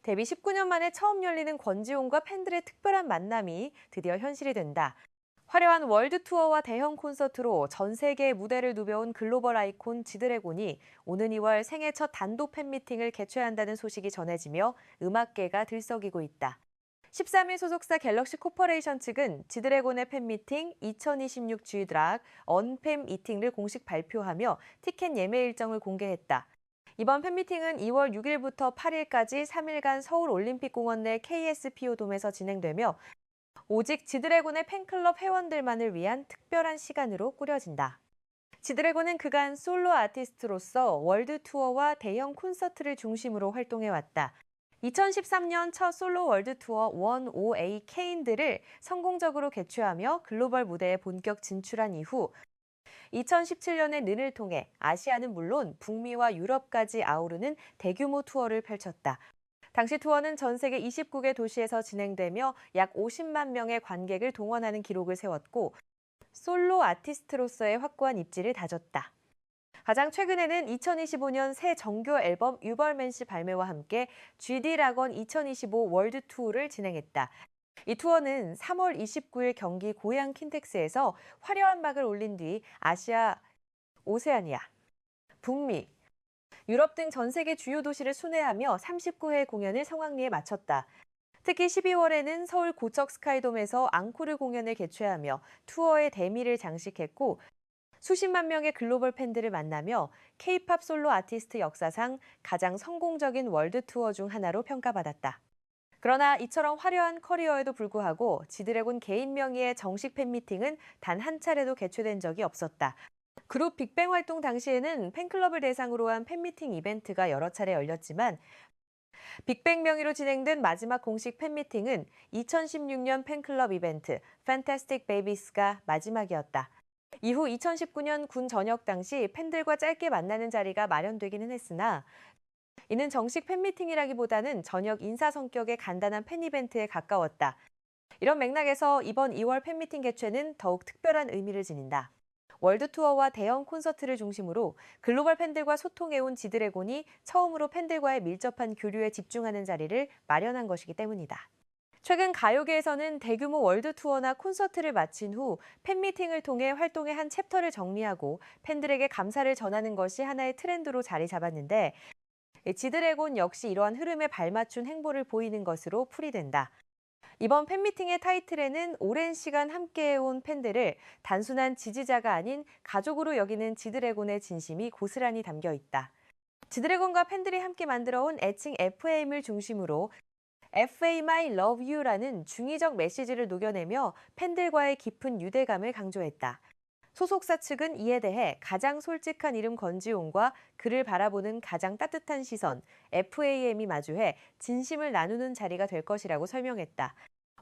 데뷔 19년 만에 처음 열리는 권지용과 팬들의 특별한 만남이 드디어 현실이 된다. 화려한 월드 투어와 대형 콘서트로 전 세계의 무대를 누벼온 글로벌 아이콘 지드래곤이 오는 2월 생애 첫 단독 팬미팅을 개최한다는 소식이 전해지며 음악계가 들썩이고 있다. 13일 소속사 갤럭시 코퍼레이션 측은 지드래곤의 팬미팅 2026 G드락 언팬 미팅을 공식 발표하며 티켓 예매 일정을 공개했다. 이번 팬미팅은 2월 6일부터 8일까지 3일간 서울 올림픽공원 내 KSPO돔에서 진행되며 오직 지드래곤의 팬클럽 회원들만을 위한 특별한 시간으로 꾸려진다. 지드래곤은 그간 솔로 아티스트로서 월드 투어와 대형 콘서트를 중심으로 활동해왔다. 2013년 첫 솔로 월드 투어 1OA 케인들을 성공적으로 개최하며 글로벌 무대에 본격 진출한 이후 2017년에 는을 통해 아시아는 물론 북미와 유럽까지 아우르는 대규모 투어를 펼쳤다. 당시 투어는 전 세계 29개 도시에서 진행되며 약 50만 명의 관객을 동원하는 기록을 세웠고 솔로 아티스트로서의 확고한 입지를 다졌다. 가장 최근에는 2025년 새 정규 앨범 유벌맨시 발매와 함께 GD라건 2025 월드 투어를 진행했다. 이 투어는 3월 29일 경기 고양 킨텍스에서 화려한 막을 올린 뒤 아시아, 오세아니아, 북미, 유럽 등 전 세계 주요 도시를 순회하며 39회 공연을 성황리에 마쳤다. 특히 12월에는 서울 고척 스카이돔에서 앙코르 공연을 개최하며 투어의 대미를 장식했고 수십만 명의 글로벌 팬들을 만나며 K-팝 솔로 아티스트 역사상 가장 성공적인 월드 투어 중 하나로 평가받았다. 그러나 이처럼 화려한 커리어에도 불구하고 지드래곤 개인 명의의 정식 팬미팅은 단 한 차례도 개최된 적이 없었다. 그룹 빅뱅 활동 당시에는 팬클럽을 대상으로 한 팬미팅 이벤트가 여러 차례 열렸지만 빅뱅 명의로 진행된 마지막 공식 팬미팅은 2016년 팬클럽 이벤트 Fantastic Babies가 마지막이었다. 이후 2019년 군 전역 당시 팬들과 짧게 만나는 자리가 마련되기는 했으나 이는 정식 팬미팅이라기보다는 저녁 인사 성격의 간단한 팬 이벤트에 가까웠다. 이런 맥락에서 이번 2월 팬미팅 개최는 더욱 특별한 의미를 지닌다. 월드 투어와 대형 콘서트를 중심으로 글로벌 팬들과 소통해온 지드래곤이 처음으로 팬들과의 밀접한 교류에 집중하는 자리를 마련한 것이기 때문이다. 최근 가요계에서는 대규모 월드 투어나 콘서트를 마친 후 팬미팅을 통해 활동의 한 챕터를 정리하고 팬들에게 감사를 전하는 것이 하나의 트렌드로 자리 잡았는데 지드래곤 역시 이러한 흐름에 발맞춘 행보를 보이는 것으로 풀이된다. 이번 팬미팅의 타이틀에는 오랜 시간 함께해온 팬들을 단순한 지지자가 아닌 가족으로 여기는 지드래곤의 진심이 고스란히 담겨 있다. 지드래곤과 팬들이 함께 만들어온 애칭 FAM을 중심으로 FAM I Love You라는 중의적 메시지를 녹여내며 팬들과의 깊은 유대감을 강조했다. 소속사 측은 이에 대해 가장 솔직한 이름 권지용과 그를 바라보는 가장 따뜻한 시선 FAM이 마주해 진심을 나누는 자리가 될 것이라고 설명했다.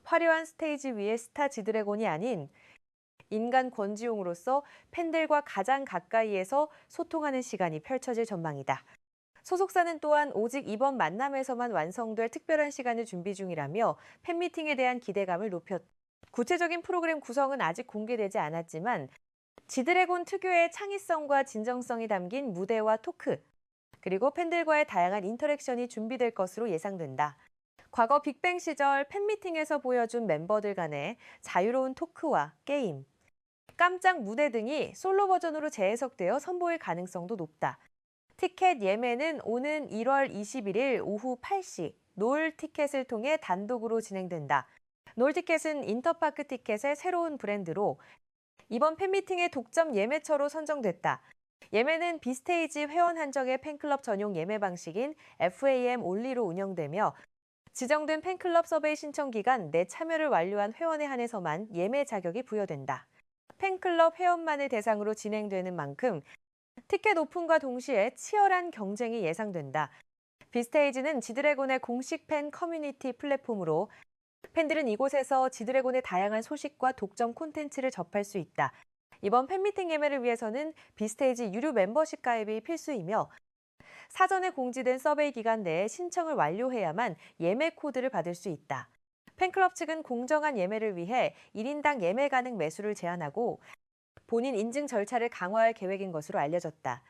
화려한 스테이지 위의 스타 지드래곤이 아닌 인간 권지용으로서 팬들과 가장 가까이에서 소통하는 시간이 펼쳐질 전망이다. 소속사는 또한 오직 이번 만남에서만 완성될 특별한 시간을 준비 중이라며 팬미팅에 대한 기대감을 높였다. 구체적인 프로그램 구성은 아직 공개되지 않았지만 지드래곤 특유의 창의성과 진정성이 담긴 무대와 토크, 그리고 팬들과의 다양한 인터랙션이 준비될 것으로 예상된다. 과거 빅뱅 시절 팬미팅에서 보여준 멤버들 간의 자유로운 토크와 게임, 깜짝 무대 등이 솔로 버전으로 재해석되어 선보일 가능성도 높다. 티켓 예매는 오는 1월 21일 오후 8시 노을 티켓을 통해 단독으로 진행된다. 노을 티켓은 인터파크 티켓의 새로운 브랜드로 이번 팬미팅의 독점 예매처로 선정됐다. 예매는 비스테이지 회원 한정의 팬클럽 전용 예매 방식인 FAM 온리로 운영되며 지정된 팬클럽 서베이 신청 기간 내 참여를 완료한 회원에 한해서만 예매 자격이 부여된다. 팬클럽 회원만을 대상으로 진행되는 만큼 티켓 오픈과 동시에 치열한 경쟁이 예상된다. 비스테이지는 지드래곤의 공식 팬 커뮤니티 플랫폼으로 팬들은 이곳에서 지드래곤의 다양한 소식과 독점 콘텐츠를 접할 수 있다. 이번 팬미팅 예매를 위해서는 비스테이지 유료 멤버십 가입이 필수이며 사전에 공지된 서베이 기간 내에 신청을 완료해야만 예매 코드를 받을 수 있다. 팬클럽 측은 공정한 예매를 위해 1인당 예매 가능 매수를 제한하고 본인 인증 절차를 강화할 계획인 것으로 알려졌다.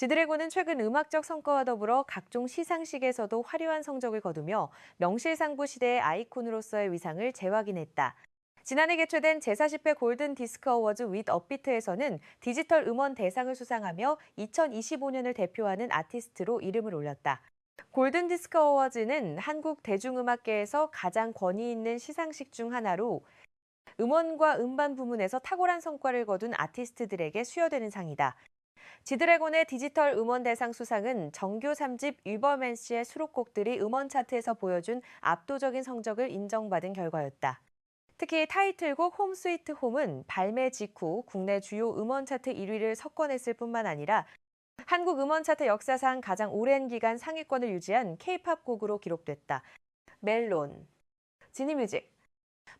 지드래곤은 최근 음악적 성과와 더불어 각종 시상식에서도 화려한 성적을 거두며 명실상부 시대의 아이콘으로서의 위상을 재확인했다. 지난해 개최된 제40회 골든 디스크 어워즈 윗 업비트에서는 디지털 음원 대상을 수상하며 2025년을 대표하는 아티스트로 이름을 올렸다. 골든 디스크 어워즈는 한국 대중음악계에서 가장 권위 있는 시상식 중 하나로 음원과 음반 부문에서 탁월한 성과를 거둔 아티스트들에게 수여되는 상이다. 지드래곤의 디지털 음원 대상 수상은 정규 3집 유버맨 씨의 수록곡들이 음원 차트에서 보여준 압도적인 성적을 인정받은 결과였다. 특히 타이틀곡 홈 스위트 홈은 발매 직후 국내 주요 음원 차트 1위를 석권했을 뿐만 아니라 한국 음원 차트 역사상 가장 오랜 기간 상위권을 유지한 K-팝 곡으로 기록됐다. 멜론, 지니뮤직,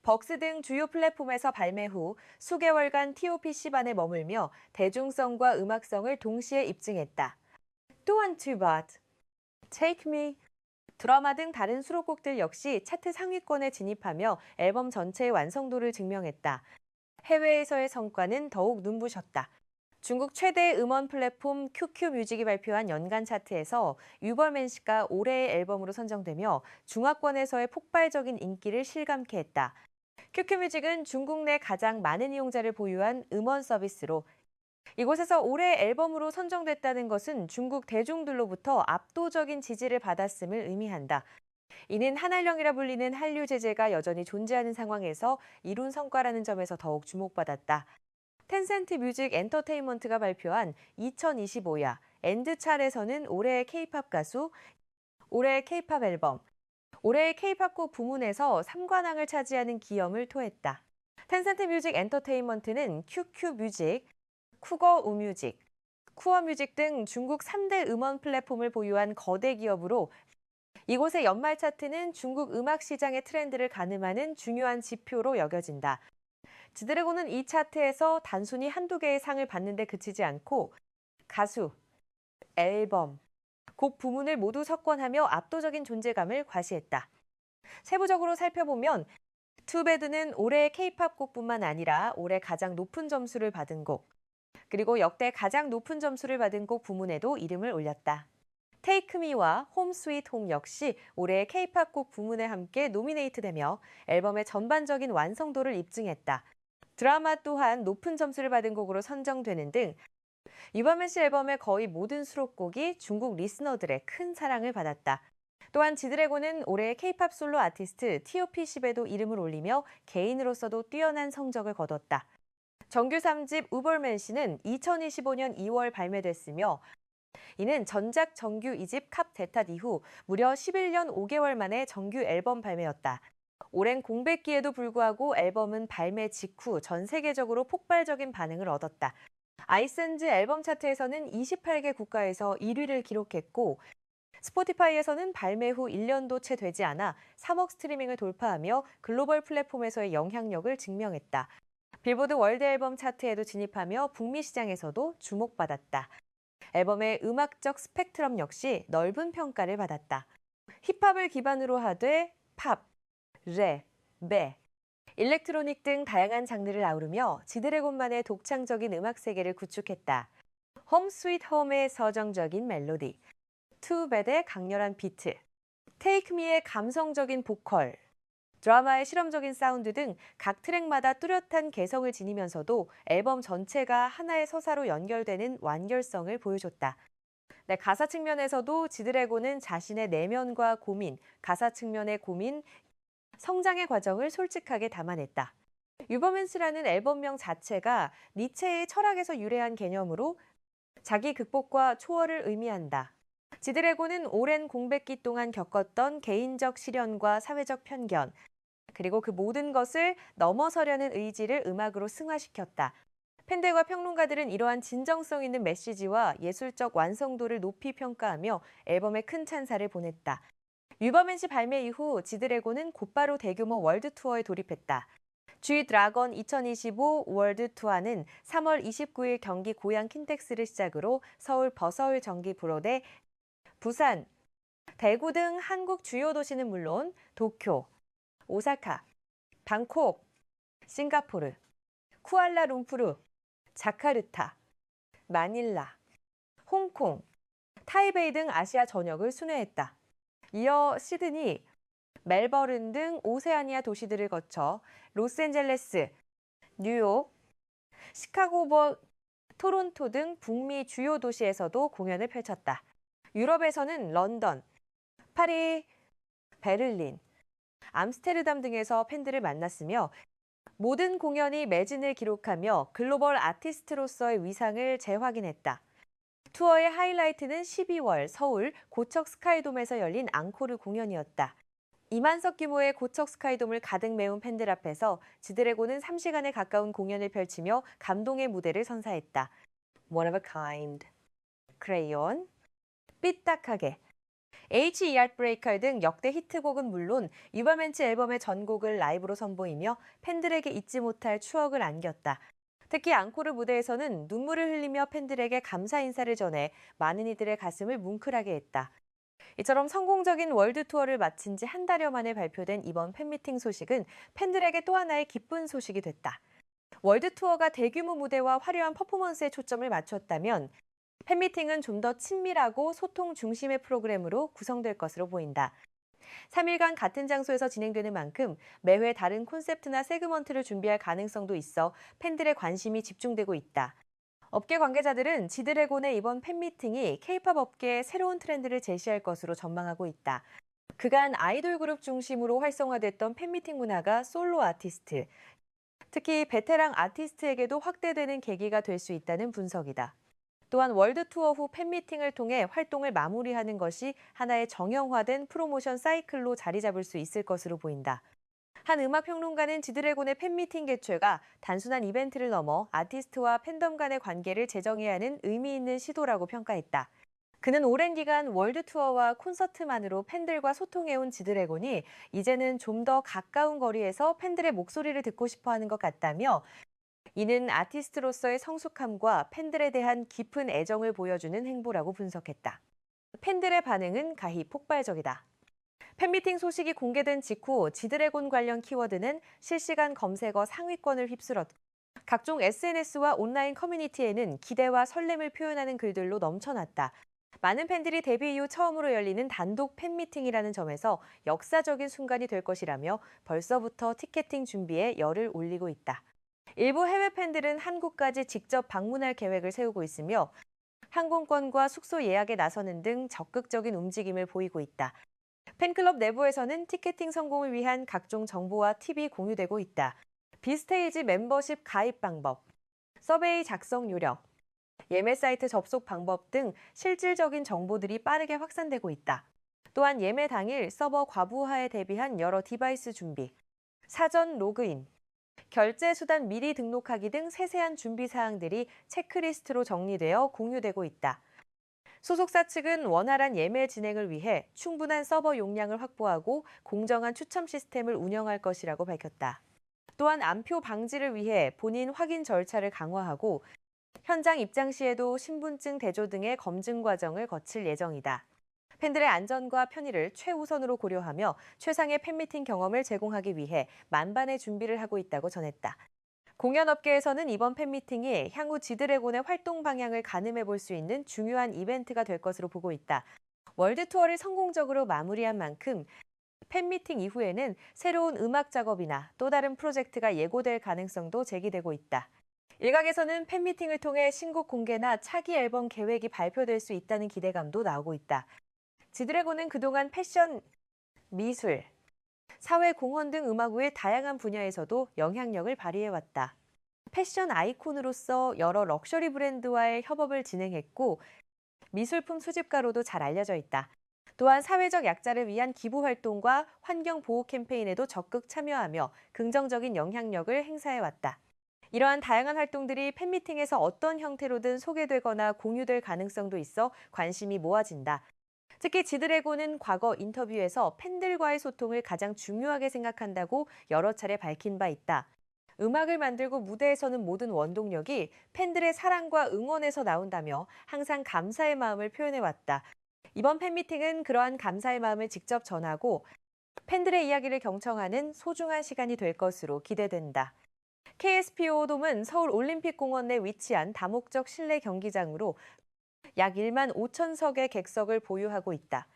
벅스 등 주요 플랫폼에서 발매 후 수개월간 TOP10안에 머물며 대중성과 음악성을 동시에 입증했다. 또한 투바트, Take Me, 드라마 등 다른 수록곡들 역시 차트 상위권에 진입하며 앨범 전체의 완성도를 증명했다. 해외에서의 성과는 더욱 눈부셨다. 중국 최대 음원 플랫폼 QQ뮤직이 발표한 연간 차트에서 유버맨 씨가 올해의 앨범으로 선정되며 중화권에서의 폭발적인 인기를 실감케 했다. QQ뮤직은 중국 내 가장 많은 이용자를 보유한 음원 서비스로 이곳에서 올해의 앨범으로 선정됐다는 것은 중국 대중들로부터 압도적인 지지를 받았음을 의미한다. 이는 한한령이라 불리는 한류 제재가 여전히 존재하는 상황에서 이룬 성과라는 점에서 더욱 주목받았다. 텐센트 뮤직 엔터테인먼트가 발표한 2025야 엔드 차트에서는 올해의 K-팝 가수, 올해의 K-팝 앨범, 올해의 K-팝 곡 부문에서 3관왕을 차지하는 기염을 토했다. 텐센트 뮤직 엔터테인먼트는 QQ 뮤직, 쿠거 우뮤직, 쿠어 뮤직 등 중국 3대 음원 플랫폼을 보유한 거대 기업으로 이곳의 연말 차트는 중국 음악 시장의 트렌드를 가늠하는 중요한 지표로 여겨진다. 지드래곤은 이 차트에서 단순히 한두 개의 상을 받는 데 그치지 않고 가수, 앨범, 곡 부문을 모두 석권하며 압도적인 존재감을 과시했다. 세부적으로 살펴보면 투배드는 올해의 K-팝 곡뿐만 아니라 올해 가장 높은 점수를 받은 곡, 그리고 역대 가장 높은 점수를 받은 곡 부문에도 이름을 올렸다. 테이크 미와 홈 스윗 홈 역시 올해의 K-팝 곡 부문에 함께 노미네이트되며 앨범의 전반적인 완성도를 입증했다. 드라마 또한 높은 점수를 받은 곡으로 선정되는 등 유버맨 씨 앨범의 거의 모든 수록곡이 중국 리스너들의 큰 사랑을 받았다. 또한 지드래곤은 올해 K-팝 솔로 아티스트 TOP10에도 이름을 올리며 개인으로서도 뛰어난 성적을 거뒀다. 정규 3집 우버맨 씨는 2025년 2월 발매됐으며 이는 전작 정규 2집 캅 데탓 이후 무려 11년 5개월 만에 정규 앨범 발매였다. 오랜 공백기에도 불구하고 앨범은 발매 직후 전 세계적으로 폭발적인 반응을 얻었다. 아이센즈 앨범 차트에서는 28개 국가에서 1위를 기록했고 스포티파이에서는 발매 후 1년도 채 되지 않아 3억 스트리밍을 돌파하며 글로벌 플랫폼에서의 영향력을 증명했다. 빌보드 월드 앨범 차트에도 진입하며 북미 시장에서도 주목받았다. 앨범의 음악적 스펙트럼 역시 넓은 평가를 받았다. 힙합을 기반으로 하되 팝, 랩, 배, 일렉트로닉 등 다양한 장르를 아우르며 지드래곤만의 독창적인 음악 세계를 구축했다. 홈 스윗 홈의 서정적인 멜로디, 투배드의 강렬한 비트, 테이크 미의 감성적인 보컬, 드라마의 실험적인 사운드 등 각 트랙마다 뚜렷한 개성을 지니면서도 앨범 전체가 하나의 서사로 연결되는 완결성을 보여줬다. 네, 가사 측면에서도 지드래곤은 자신의 내면과 고민, 가사 측면의 고민, 성장의 과정을 솔직하게 담아냈다. 유버맨스라는 앨범명 자체가 니체의 철학에서 유래한 개념으로 자기 극복과 초월을 의미한다. 지드래곤은 오랜 공백기 동안 겪었던 개인적 시련과 사회적 편견, 그리고 그 모든 것을 넘어서려는 의지를 음악으로 승화시켰다. 팬들과 평론가들은 이러한 진정성 있는 메시지와 예술적 완성도를 높이 평가하며 앨범에 큰 찬사를 보냈다. 유버맨 씨 발매 이후 지드래곤은 곧바로 대규모 월드 투어에 돌입했다. G 드래곤 2025 월드 투어는 3월 29일 경기 고양 킨텍스를 시작으로 서울 버서울 정기 브로대, 부산, 대구 등 한국 주요 도시는 물론 도쿄, 오사카, 방콕, 싱가포르, 쿠알라룸푸르, 자카르타, 마닐라, 홍콩, 타이베이 등 아시아 전역을 순회했다. 이어 시드니, 멜버른 등 오세아니아 도시들을 거쳐 로스앤젤레스, 뉴욕, 시카고, 토론토 등 북미 주요 도시에서도 공연을 펼쳤다. 유럽에서는 런던, 파리, 베를린, 암스테르담 등에서 팬들을 만났으며 모든 공연이 매진을 기록하며 글로벌 아티스트로서의 위상을 재확인했다. 투어의 하이라이트는 12월 서울 고척 스카이돔에서 열린 앙코르 공연이었다. 2만석 규모의 고척 스카이돔을 가득 메운 팬들 앞에서 지드래곤은 3시간에 가까운 공연을 펼치며 감동의 무대를 선사했다. One of a kind, 크레이온, 삐딱하게, H.E. Heartbreaker 등 역대 히트곡은 물론 유바멘치 앨범의 전곡을 라이브로 선보이며 팬들에게 잊지 못할 추억을 안겼다. 특히 앙코르 무대에서는 눈물을 흘리며 팬들에게 감사 인사를 전해 많은 이들의 가슴을 뭉클하게 했다. 이처럼 성공적인 월드 투어를 마친 지 한 달여 만에 발표된 이번 팬미팅 소식은 팬들에게 또 하나의 기쁜 소식이 됐다. 월드 투어가 대규모 무대와 화려한 퍼포먼스에 초점을 맞췄다면 팬미팅은 좀 더 친밀하고 소통 중심의 프로그램으로 구성될 것으로 보인다. 3일간 같은 장소에서 진행되는 만큼 매회 다른 콘셉트나 세그먼트를 준비할 가능성도 있어 팬들의 관심이 집중되고 있다. 업계 관계자들은 지드래곤의 이번 팬미팅이 K-팝 업계의 새로운 트렌드를 제시할 것으로 전망하고 있다. 그간 아이돌 그룹 중심으로 활성화됐던 팬미팅 문화가 솔로 아티스트, 특히 베테랑 아티스트에게도 확대되는 계기가 될 수 있다는 분석이다. 또한 월드 투어 후 팬미팅을 통해 활동을 마무리하는 것이 하나의 정형화된 프로모션 사이클로 자리 잡을 수 있을 것으로 보인다. 한 음악평론가는 지드래곤의 팬미팅 개최가 단순한 이벤트를 넘어 아티스트와 팬덤 간의 관계를 재정해야 하는 의미 있는 시도라고 평가했다. 그는 오랜 기간 월드 투어와 콘서트만으로 팬들과 소통해온 지드래곤이 이제는 좀 더 가까운 거리에서 팬들의 목소리를 듣고 싶어하는 것 같다며 이는 아티스트로서의 성숙함과 팬들에 대한 깊은 애정을 보여주는 행보라고 분석했다. 팬들의 반응은 가히 폭발적이다. 팬미팅 소식이 공개된 직후 지드래곤 관련 키워드는 실시간 검색어 상위권을 휩쓸었고 각종 SNS와 온라인 커뮤니티에는 기대와 설렘을 표현하는 글들로 넘쳐났다. 많은 팬들이 데뷔 이후 처음으로 열리는 단독 팬미팅이라는 점에서 역사적인 순간이 될 것이라며 벌써부터 티켓팅 준비에 열을 올리고 있다. 일부 해외 팬들은 한국까지 직접 방문할 계획을 세우고 있으며 항공권과 숙소 예약에 나서는 등 적극적인 움직임을 보이고 있다. 팬클럽 내부에서는 티켓팅 성공을 위한 각종 정보와 팁이 공유되고 있다. 비스테이지 멤버십 가입 방법, 서베이 작성 요령, 예매 사이트 접속 방법 등 실질적인 정보들이 빠르게 확산되고 있다. 또한 예매 당일 서버 과부하에 대비한 여러 디바이스 준비, 사전 로그인, 결제 수단 미리 등록하기 등 세세한 준비 사항들이 체크리스트로 정리되어 공유되고 있다. 소속사 측은 원활한 예매 진행을 위해 충분한 서버 용량을 확보하고 공정한 추첨 시스템을 운영할 것이라고 밝혔다. 또한 암표 방지를 위해 본인 확인 절차를 강화하고 현장 입장 시에도 신분증 대조 등의 검증 과정을 거칠 예정이다. 팬들의 안전과 편의를 최우선으로 고려하며 최상의 팬미팅 경험을 제공하기 위해 만반의 준비를 하고 있다고 전했다. 공연업계에서는 이번 팬미팅이 향후 지드래곤의 활동 방향을 가늠해 볼 수 있는 중요한 이벤트가 될 것으로 보고 있다. 월드 투어를 성공적으로 마무리한 만큼 팬미팅 이후에는 새로운 음악 작업이나 또 다른 프로젝트가 예고될 가능성도 제기되고 있다. 일각에서는 팬미팅을 통해 신곡 공개나 차기 앨범 계획이 발표될 수 있다는 기대감도 나오고 있다. 지드래곤은 그동안 패션, 미술, 사회공헌 등 음악 외 다양한 분야에서도 영향력을 발휘해왔다. 패션 아이콘으로서 여러 럭셔리 브랜드와의 협업을 진행했고 미술품 수집가로도 잘 알려져 있다. 또한 사회적 약자를 위한 기부 활동과 환경 보호 캠페인에도 적극 참여하며 긍정적인 영향력을 행사해왔다. 이러한 다양한 활동들이 팬미팅에서 어떤 형태로든 소개되거나 공유될 가능성도 있어 관심이 모아진다. 특히 지드래곤은 과거 인터뷰에서 팬들과의 소통을 가장 중요하게 생각한다고 여러 차례 밝힌 바 있다. 음악을 만들고 무대에 서는 모든 원동력이 팬들의 사랑과 응원에서 나온다며 항상 감사의 마음을 표현해왔다. 이번 팬미팅은 그러한 감사의 마음을 직접 전하고 팬들의 이야기를 경청하는 소중한 시간이 될 것으로 기대된다. KSPO 돔은 서울 올림픽공원 내 위치한 다목적 실내 경기장으로 약 1만 5천석의 객석을 보유하고 있다.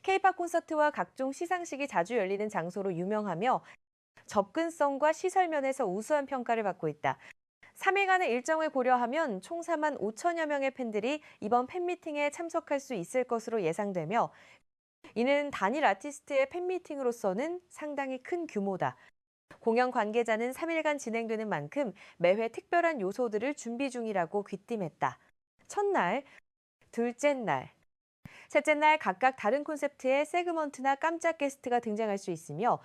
K-팝 콘서트와 각종 시상식이 자주 열리는 장소로 유명하며 접근성과 시설 면에서 우수한 평가를 받고 있다. 3일간의 일정을 고려하면 총 4만 5천여 명의 팬들이 이번 팬미팅에 참석할 수 있을 것으로 예상되며 이는 단일 아티스트의 팬미팅으로서는 상당히 큰 규모다. 공연 관계자는 3일간 진행되는 만큼 매회 특별한 요소들을 준비 중이라고 귀띔했다. 첫날, 둘째 날, 셋째 날 각각 다른 콘셉트의 세그먼트나 깜짝 게스트가 등장할 수 있으며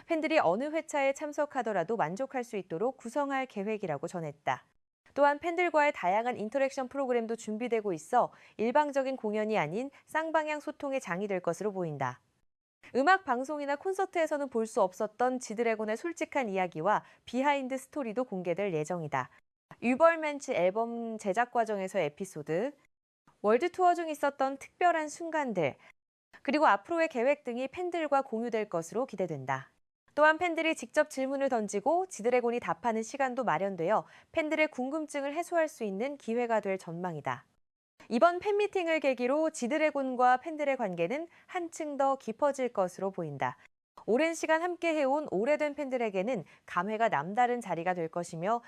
팬들이 어느 회차에 참석하더라도 만족할 수 있도록 구성할 계획이라고 전했다. 또한 팬들과의 다양한 인터랙션 프로그램도 준비되고 있어 일방적인 공연이 아닌 쌍방향 소통의 장이 될 것으로 보인다. 음악 방송이나 콘서트에서는 볼 수 없었던 지드래곤의 솔직한 이야기와 비하인드 스토리도 공개될 예정이다. 유벌맨츠 앨범 제작 과정에서의 에피소드, 월드 투어 중 있었던 특별한 순간들, 그리고 앞으로의 계획 등이 팬들과 공유될 것으로 기대된다. 또한 팬들이 직접 질문을 던지고 지드래곤이 답하는 시간도 마련되어 팬들의 궁금증을 해소할 수 있는 기회가 될 전망이다. 이번 팬미팅을 계기로 지드래곤과 팬들의 관계는 한층 더 깊어질 것으로 보인다. 오랜 시간 함께 해온 오래된 팬들에게는 감회가 남다른 자리가 될 것이며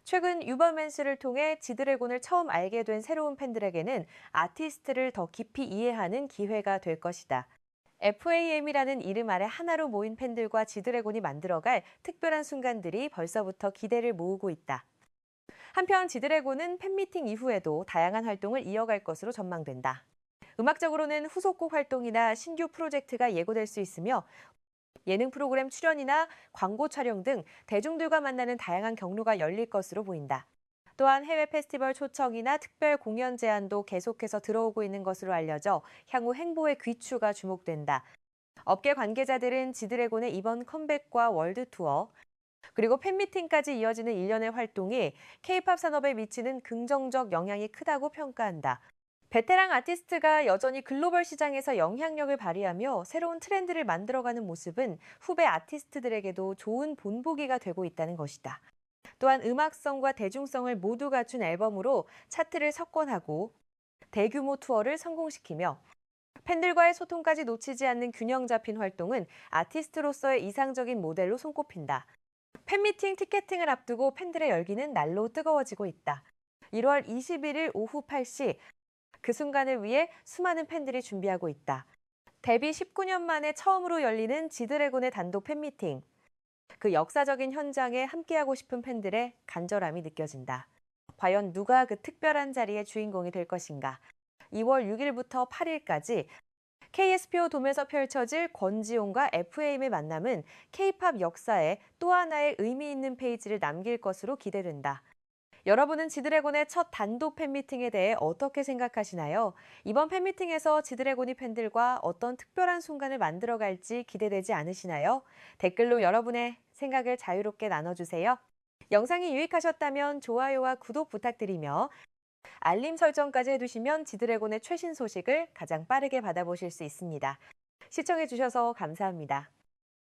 최근 유버맨스를 통해 지드래곤을 처음 알게 된 새로운 팬들에게는 아티스트를 더 깊이 이해하는 기회가 될 것이다. FAM이라는 이름 아래 하나로 모인 팬들과 지드래곤이 만들어갈 특별한 순간들이 벌써부터 기대를 모으고 있다. 한편 지드래곤은 팬미팅 이후에도 다양한 활동을 이어갈 것으로 전망된다. 음악적으로는 후속곡 활동이나 신규 프로젝트가 예고될 수 있으며 예능 프로그램 출연이나 광고 촬영 등 대중들과 만나는 다양한 경로가 열릴 것으로 보인다. 또한 해외 페스티벌 초청이나 특별 공연 제안도 계속해서 들어오고 있는 것으로 알려져 향후 행보의 귀추가 주목된다. 업계 관계자들은 지드래곤의 이번 컴백과 월드 투어, 그리고 팬미팅까지 이어지는 일련의 활동이 K-팝 산업에 미치는 긍정적 영향이 크다고 평가한다. 베테랑 아티스트가 여전히 글로벌 시장에서 영향력을 발휘하며 새로운 트렌드를 만들어가는 모습은 후배 아티스트들에게도 좋은 본보기가 되고 있다는 것이다. 또한 음악성과 대중성을 모두 갖춘 앨범으로 차트를 석권하고 대규모 투어를 성공시키며 팬들과의 소통까지 놓치지 않는 균형 잡힌 활동은 아티스트로서의 이상적인 모델로 손꼽힌다. 팬미팅 티켓팅을 앞두고 팬들의 열기는 날로 뜨거워지고 있다. 1월 21일 오후 8시 그 순간을 위해 수많은 팬들이 준비하고 있다. 데뷔 19년 만에 처음으로 열리는 지드래곤의 단독 팬미팅. 그 역사적인 현장에 함께하고 싶은 팬들의 간절함이 느껴진다. 과연 누가 그 특별한 자리의 주인공이 될 것인가? 2월 6일부터 8일까지 KSPO 돔에서 펼쳐질 권지용과 FAM의 만남은 K-팝 역사에 또 하나의 의미 있는 페이지를 남길 것으로 기대된다. 여러분은 지드래곤의 첫 단독 팬미팅에 대해 어떻게 생각하시나요? 이번 팬미팅에서 지드래곤이 팬들과 어떤 특별한 순간을 만들어갈지 기대되지 않으시나요? 댓글로 여러분의 생각을 자유롭게 나눠주세요. 영상이 유익하셨다면 좋아요와 구독 부탁드리며 알림 설정까지 해두시면 지드래곤의 최신 소식을 가장 빠르게 받아보실 수 있습니다. 시청해주셔서 감사합니다.